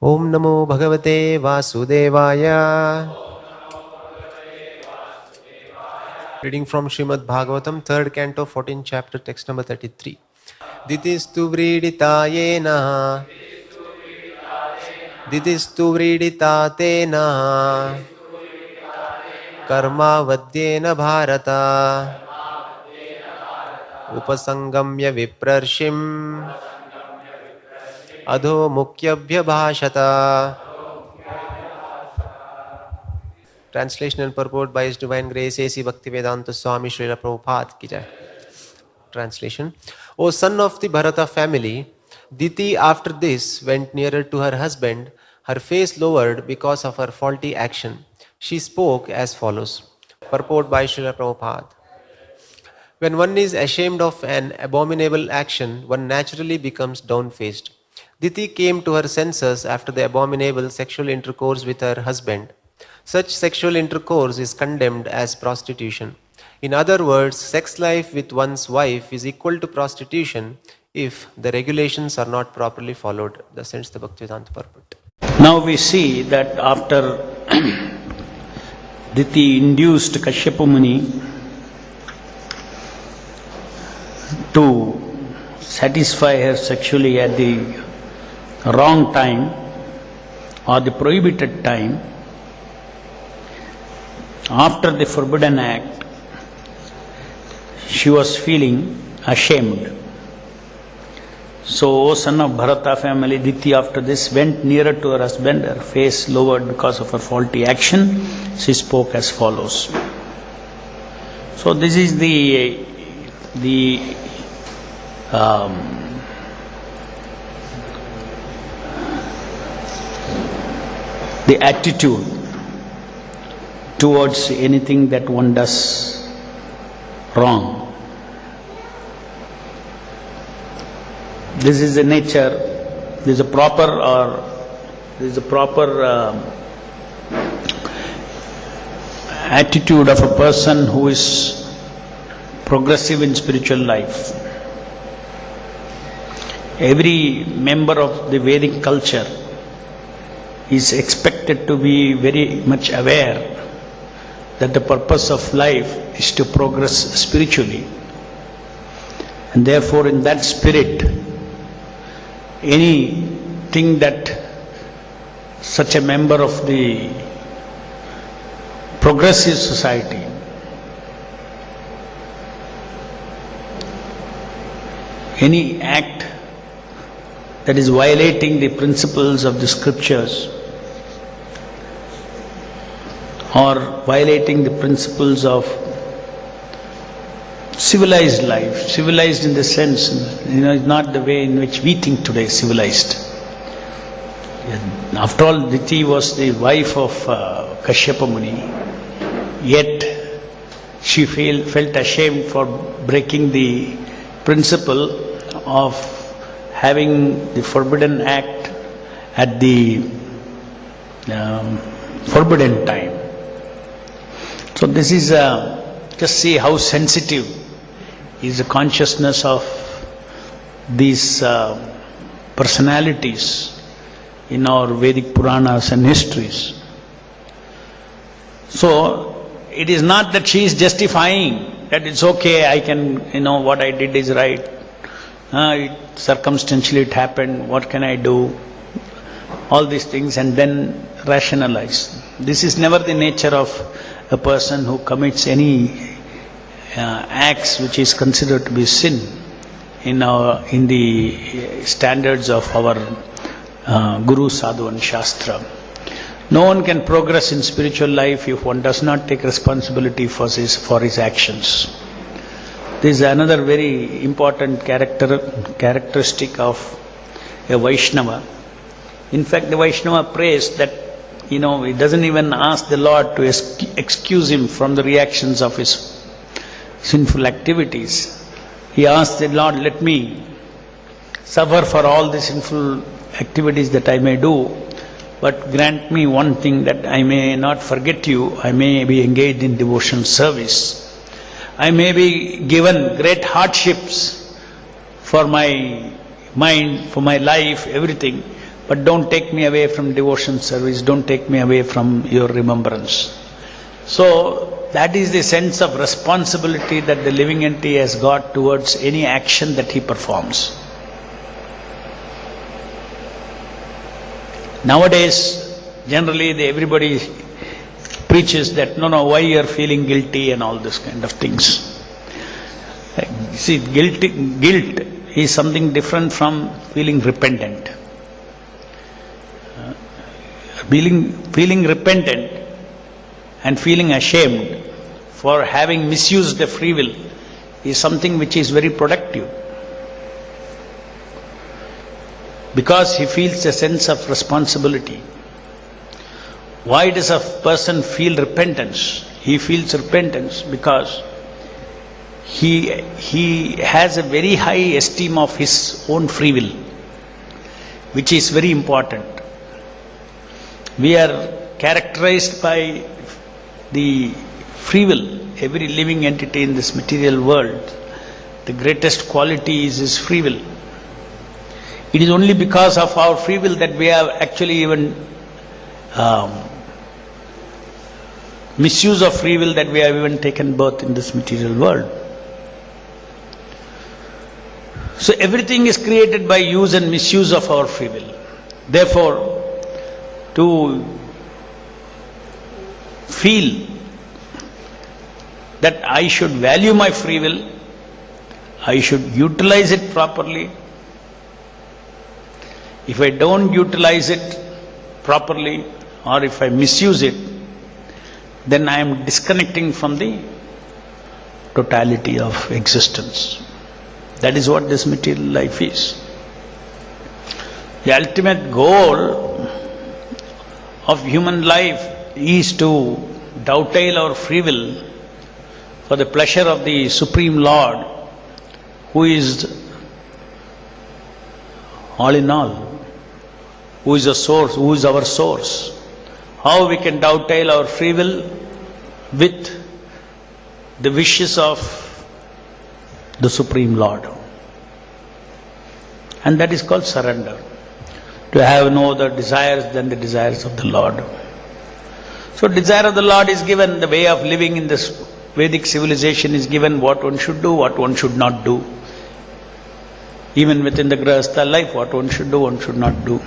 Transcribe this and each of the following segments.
Om Namo Bhagavate Vasudevaya. Reading from Srimad Bhagavatam, 3rd canto, 14th chapter, text number 33. Ditistu vriditayena, ditistu vridita karma vadyena bharata, upasangamya viprarshim, adho mukyabhya bhashata. Translation and purport by His Divine Grace A.C. Bhaktivedanta Swami Srila Prabhupada ki jai. Translation. O son of the Bharata family, Diti after this went nearer to her husband, her face lowered because of her faulty action. She spoke as follows. Purport by Srila Prabhupada. When one is ashamed of an abominable action, one naturally becomes down-faced. Diti came to her senses after the abominable sexual intercourse with her husband. Such sexual intercourse is condemned as prostitution. In other words, sex life with one's wife is equal to prostitution if the regulations are not properly followed. Thus ends the Bhaktivedanta purport. Now we see that after Diti induced Kashyapa Muni to satisfy her sexually at the wrong time or the prohibited time, after the forbidden act, she was feeling ashamed. So, O son of Bharata family, Diti after this went nearer to her husband, her face lowered because of her faulty action. She spoke as follows. So, this is the attitude towards anything that one does wrong. This is the nature, this is a proper attitude of a person who is progressive in spiritual life. Every member of the Vedic culture is expected to be very much aware that the purpose of life is to progress spiritually. And therefore, in that spirit, anything that such a member of the progressive society any act that is violating the principles of the scriptures or violating the principles of civilized life, civilized in the sense, is not the way in which we think today, civilized. After all, Diti was the wife of Kashyapa Muni, yet she felt ashamed for breaking the principle of having the forbidden act at the forbidden time. So this is, just see how sensitive is the consciousness of these personalities in our Vedic Puranas and histories. So, it is not that she is justifying that it's okay, I can, what I did is right. Circumstantially it happened, what can I do? All these things and then rationalize. This is never the nature of a person who commits any acts which is considered to be sin in the standards of our Guru, Sadhu and Shastra. No one can progress in spiritual life if one does not take responsibility for his actions. This is another very important characteristic of a Vaishnava. In fact, the Vaishnava prays that, he doesn't even ask the Lord to excuse him from the reactions of his sinful activities. He asks the Lord, let me suffer for all the sinful activities that I may do, but grant me one thing, that I may not forget you, I may be engaged in devotional service. I may be given great hardships for my mind, for my life, everything, but don't take me away from devotion service, don't take me away from your remembrance. So that is the sense of responsibility that the living entity has got towards any action that he performs. Nowadays, generally everybody preaches that, no, why you are feeling guilty and all this kind of things. See, guilt is something different from feeling repentant. Feeling repentant and feeling ashamed for having misused the free will is something which is very productive. Because he feels a sense of responsibility. Why does a person feel repentance? He feels repentance because he has a very high esteem of his own free will, which is very important. We are characterized by the free will. Every living entity in this material world, the greatest quality is his free will. It is only because of our free will that we have actually even misuse of free will that we have even taken birth in this material world. So everything is created by use and misuse of our free will. Therefore, to feel that I should value my free will, I should utilize it properly. If I don't utilize it properly, or if I misuse it, then I am disconnecting from the totality of existence. That is what this material life is. The ultimate goal of human life is to dovetail our free will for the pleasure of the Supreme Lord, who is all in all, who is a source, who is our source. How we can dovetail our free will with the wishes of the Supreme Lord. And that is called surrender. To have no other desires than the desires of the Lord. So desire of the Lord is given, the way of living in this Vedic civilization is given, what one should do, what one should not do. Even within the Grihastha life, what one should do, one should not do.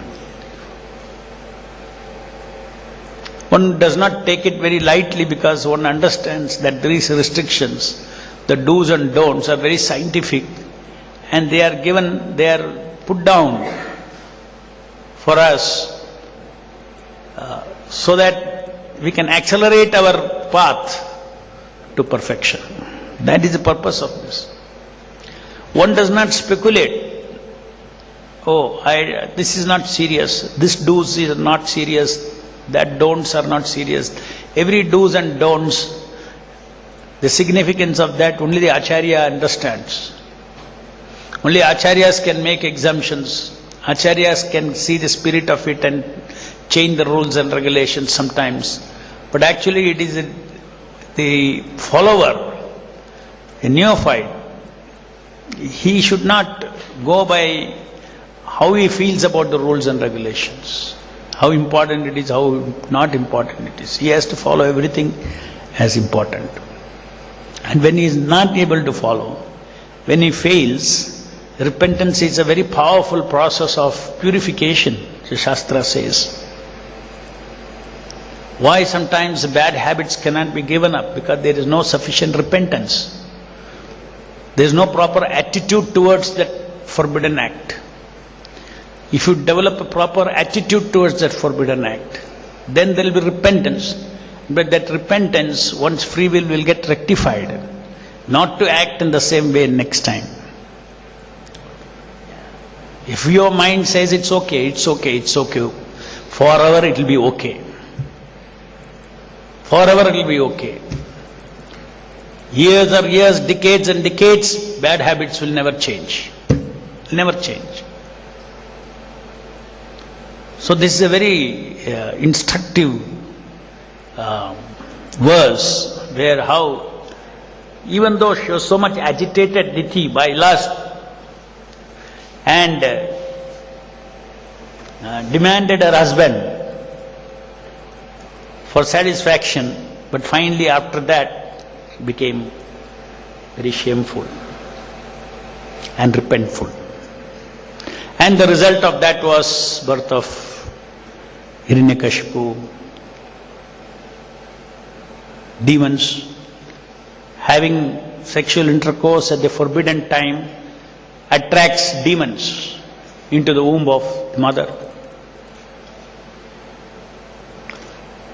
One does not take it very lightly because one understands that these restrictions, the do's and don'ts, are very scientific, and they are given, they are put down for us so that we can accelerate our path to perfection. That is the purpose of this. One does not speculate, this is not serious, this do's is not serious, that don'ts are not serious. Every do's and don'ts, the significance of that only the Acharya understands. Only Acharyas can make exemptions. Acharyas can see the spirit of it and change the rules and regulations sometimes. But actually it is the follower, a neophyte. He should not go by how he feels about the rules and regulations, how important it is, how not important it is. He has to follow everything as important. And when he is not able to follow, when he fails, repentance is a very powerful process of purification, the Shastra says. Why sometimes bad habits cannot be given up? Because there is no sufficient repentance. There is no proper attitude towards that forbidden act. If you develop a proper attitude towards that forbidden act, then there will be repentance. But that repentance, one's free will get rectified, not to act in the same way next time. If your mind says it's okay, it's okay, it's okay, forever it will be okay. Forever it will be okay. Years or years, decades and decades, bad habits will never change. Never change. So this is a very instructive verse where how, even though she was so much agitated Diti by lust, and demanded her husband for satisfaction, but finally after that became very shameful and repentful. And the result of that was birth of Hiranyakashipu. Demons having sexual intercourse at the forbidden time attracts demons into the womb of the mother.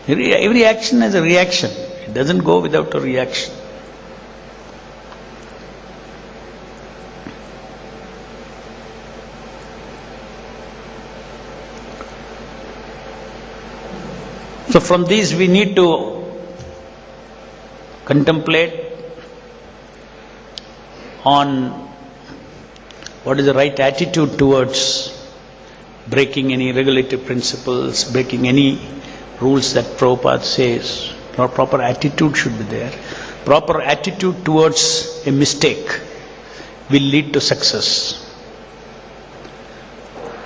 Every action has a reaction. It doesn't go without a reaction. So from these we need to contemplate on what is the right attitude towards breaking any regulative principles, breaking any rules that Prabhupada says. Proper attitude should be there. Proper attitude towards a mistake will lead to success.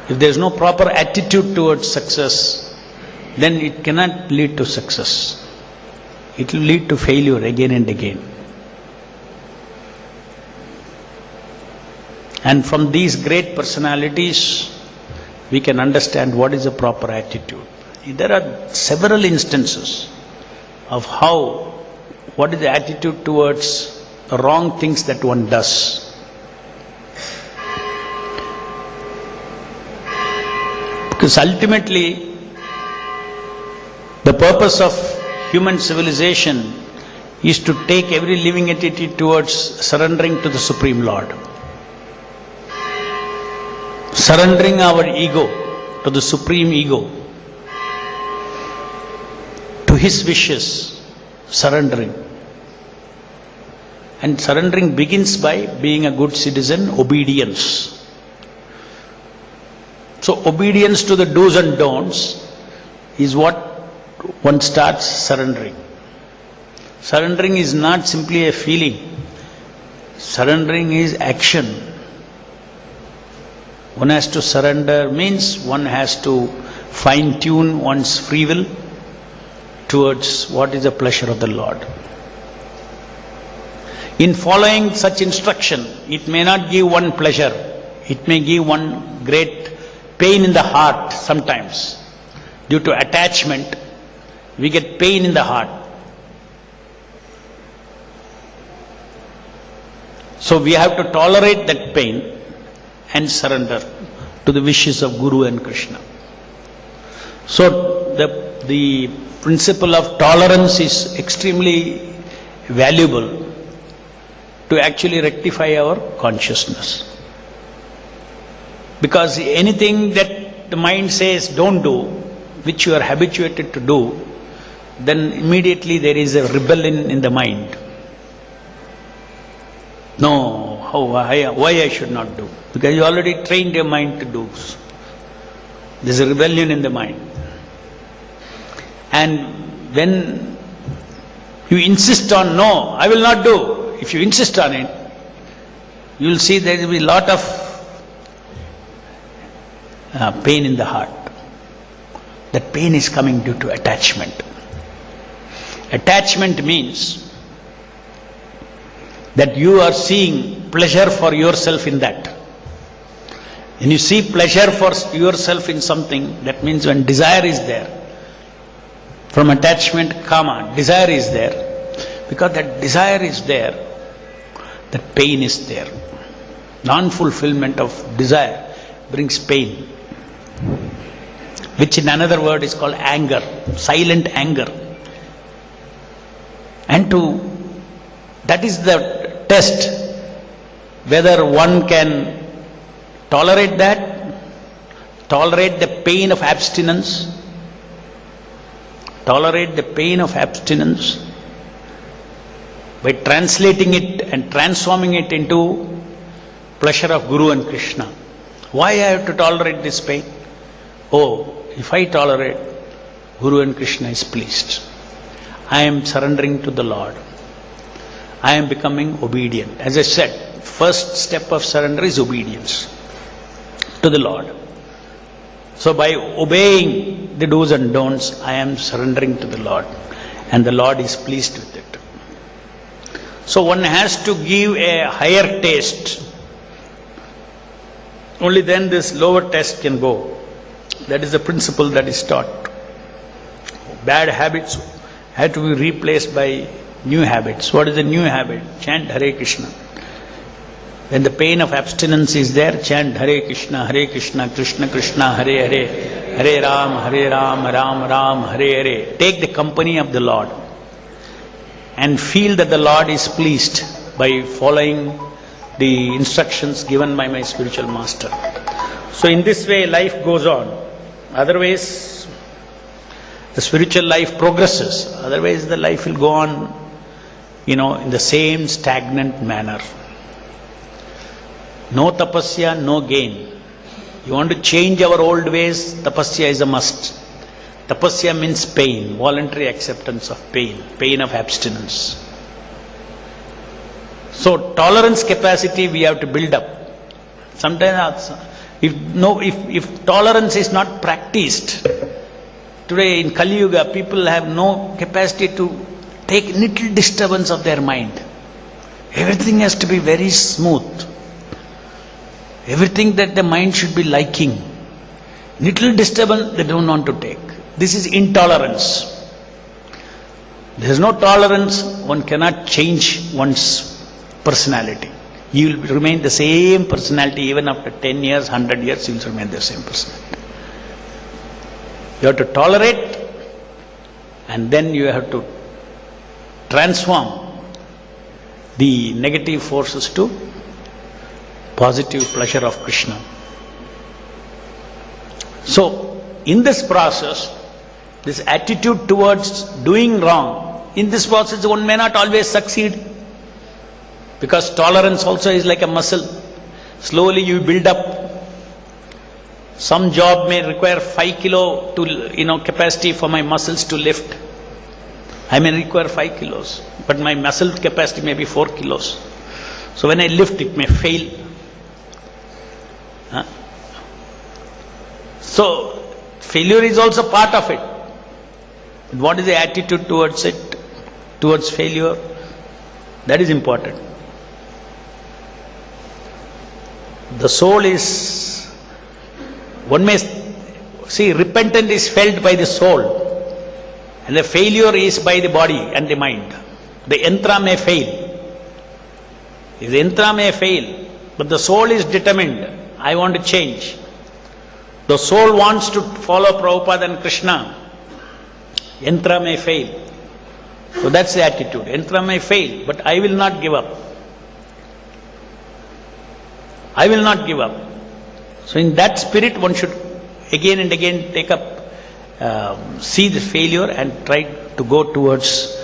If there is no proper attitude towards success, then it cannot lead to success. It will lead to failure again and again. And from these great personalities, we can understand what is the proper attitude. There are several instances of what is the attitude towards the wrong things that one does. Because ultimately, the purpose of human civilization is to take every living entity towards surrendering to the Supreme Lord. Surrendering our ego to the Supreme Ego, to His wishes, surrendering. And surrendering begins by being a good citizen, obedience. So obedience to the do's and don'ts is what one starts surrendering. Surrendering is not simply a feeling. Surrendering is action. One has to surrender means one has to fine-tune one's free will towards what is the pleasure of the Lord. In following such instruction, it may not give one pleasure. It may give one great pain in the heart sometimes. Due to attachment, we get pain in the heart. So we have to tolerate that pain and surrender to the wishes of Guru and Krishna. So the principle of tolerance is extremely valuable to actually rectify our consciousness. Because anything that the mind says don't do, which you are habituated to do, then immediately there is a rebellion in the mind. No, why I should not do? Because you already trained your mind to do. There is a rebellion in the mind. And when you insist on no, I will not do. If you insist on it, you will see there will be a lot of pain in the heart. That pain is coming due to attachment. Attachment means that you are seeing pleasure for yourself in that. When you see pleasure for yourself in something, that means when desire is there, from attachment, desire is there. Because that desire is there, that pain is there. Non-fulfillment of desire brings pain, which in another word is called anger, silent anger. And that is the test, whether one can tolerate that, tolerate the pain of abstinence, tolerate the pain of abstinence by translating it and transforming it into pleasure of Guru and Krishna. Why I have to tolerate this pain? Oh, if I tolerate, Guru and Krishna is pleased. I am surrendering to the Lord. I am becoming obedient. As I said, first step of surrender is obedience to the Lord. So by obeying the do's and don'ts, I am surrendering to the Lord, and the Lord is pleased with it. So one has to give a higher taste. Only then this lower taste can go. That is the principle that is taught. Bad habits have to be replaced by new habits. What is the new habit? Chant Hare Krishna. When the pain of abstinence is there, chant Hare Krishna, Krishna Krishna, Hare Hare, Hare Ram, Ram Ram, Hare Hare. Take the company of the Lord and feel that the Lord is pleased by following the instructions given by my spiritual master. So in this way life goes on. Otherwise, the spiritual life progresses. Otherwise the life will go on, in the same stagnant manner. No tapasya, no gain. You want to change our old ways, tapasya is a must. Tapasya means pain, voluntary acceptance of pain, pain of abstinence. So tolerance capacity we have to build up. Sometimes if tolerance is not practiced, today in Kali Yuga people have no capacity to take little disturbance of their mind. Everything has to be very smooth. Everything that the mind should be liking. Little disturbance they don't want to take. This is intolerance. There is no tolerance, one cannot change one's personality. You will remain the same personality even after 10 years, 100 years, you will remain the same personality. You have to tolerate, and then you have to transform the negative forces to positive pleasure of Krishna. So, in this process, this attitude towards doing wrong, in this process one may not always succeed, because tolerance also is like a muscle. Slowly you build up. Some job may require 5 kilo to, capacity for my muscles to lift. I may require 5 kilos, but my muscle capacity may be 4 kilos. So when I lift, it may fail. So failure is also part of it. What is the attitude towards it, towards failure? That is important. The soul is, one may see, repentance is felt by the soul, and the failure is by the body and the mind. The yantra may fail. The yantra may fail, but the soul is determined, I want to change. The soul wants to follow Prabhupada and Krishna. Yantra may fail. So that's the attitude. Yantra may fail, but I will not give up. I will not give up. So in that spirit one should again and again take up, see the failure and try to go towards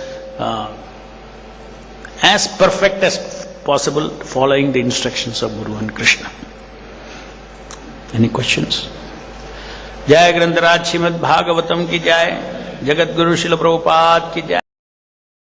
as perfect as possible following the instructions of Guru and Krishna. Any questions? Jai Grantaraj Srimad Bhagavatam ki jai, Jagat Guru Srila Prabhupada ki jai.